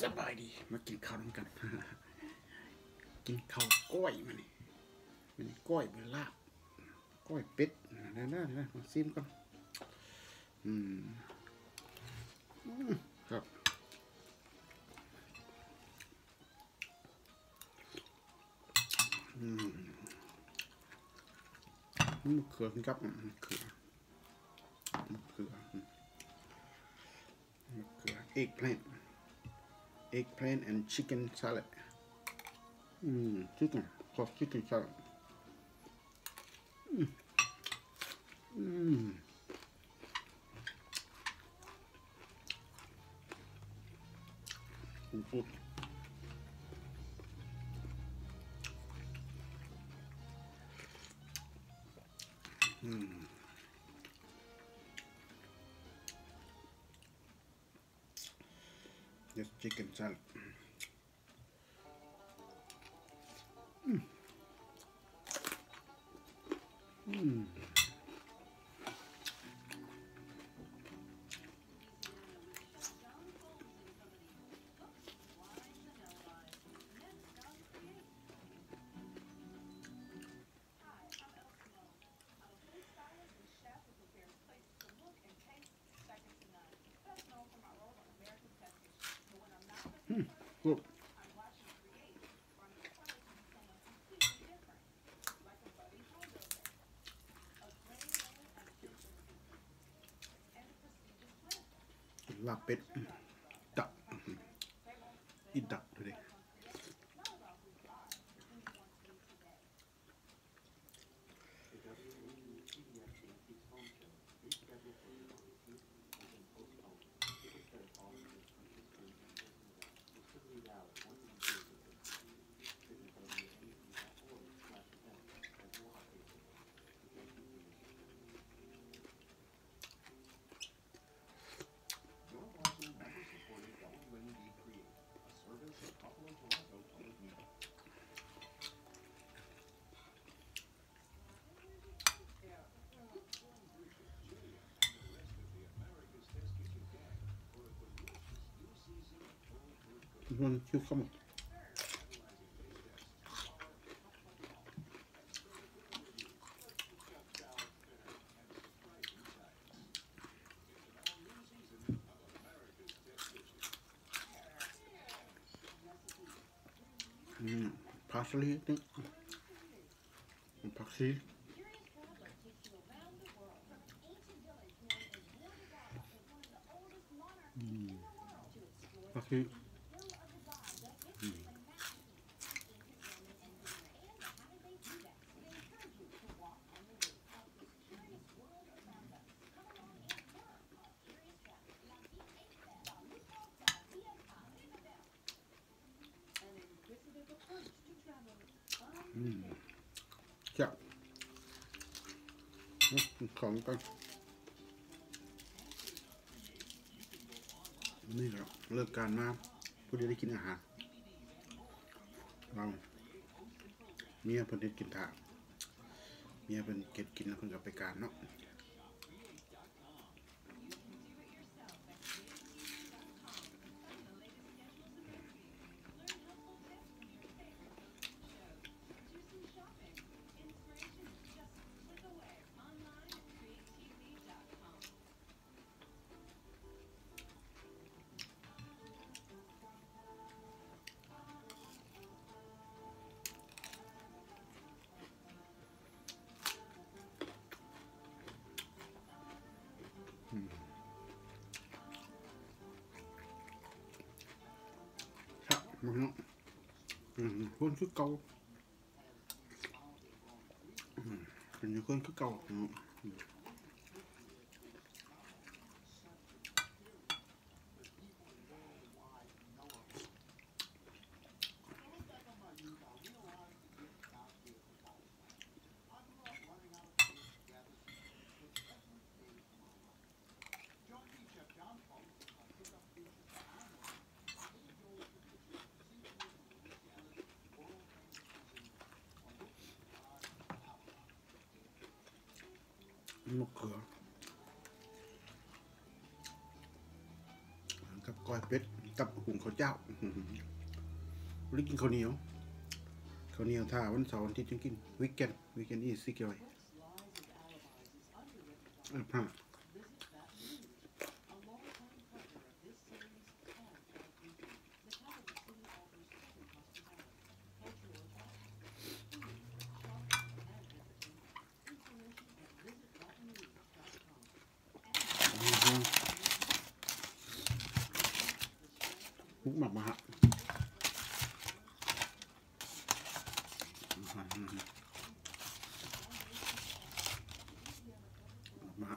สบายดีมากินข้าวกันกินข้าวก้อยมันก้อยเป็นลาบก้อยเป็ดนะมาซิมกันครับมะเขือครับมะเขือeggplant and chicken salad chicken salad ปุ๊บJust chicken salad. Good. Lap it. Duck. Eat duck today. One cucumber. Parsley, I think. Parsley. Parsley. Dạ. Còn conนี่แหละเลิกการมาพอดีได้กินอาหารเราเมียเพิ่นได้กินถ่าเมียเพิ่นเก็บกินแล้วเพิ่นก็ไปการเนาะมันเนาะคนคือเก่าเป็นคนคือเก่ามะเขือกับก้อยเป็ด กับหุงข้าวเจ้าหรือกินข้าวเหนียวถ้าวันเสาร์วันอาทิตย์จึงกินวีคเอนด์อีสิเกอยพระมุกหมักมาฮะมา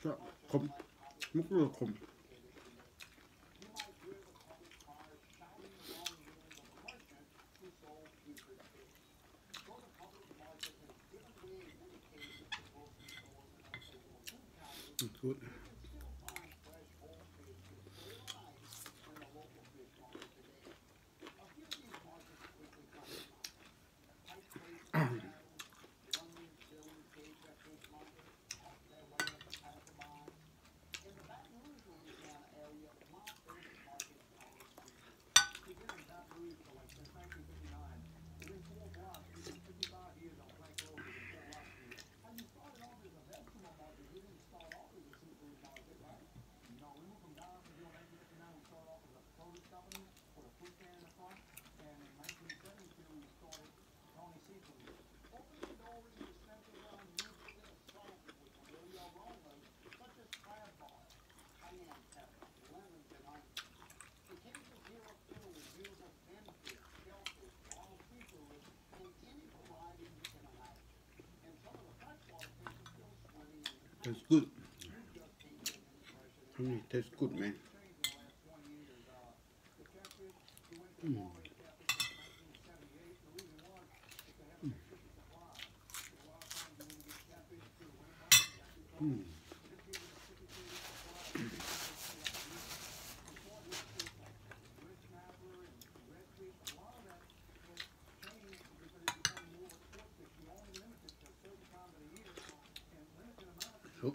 ก็ขมมุกเรือขมกูดTastes good. Tastes good, man. Oh.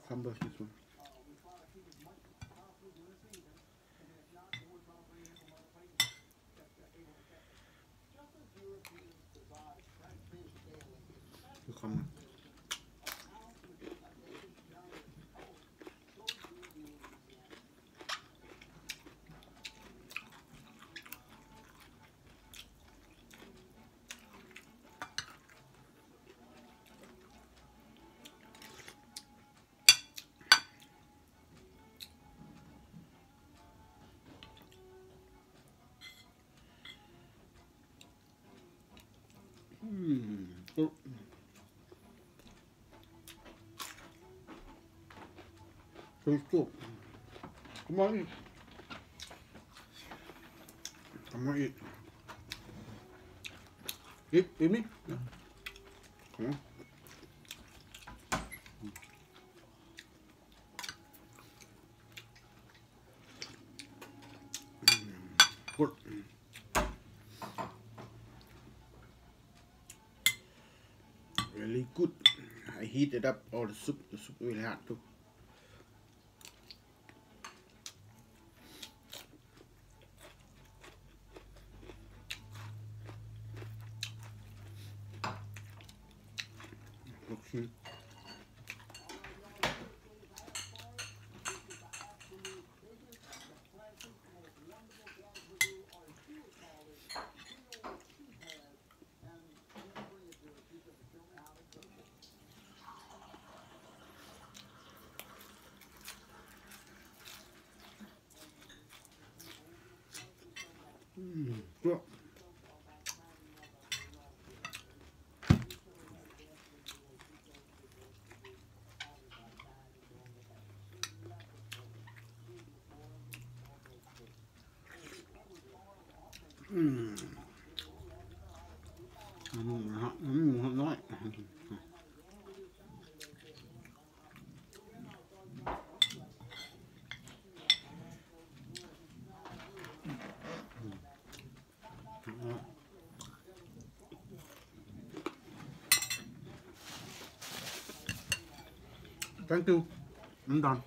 Come back this one. Come on. Oh. Tastes good. Come on, eat. Come on, eat. Eat me. Yeah. Come on. Good. Really good. I heated up all the soup. The soup really hot too. Okay. Good. Nói. thank you I'm done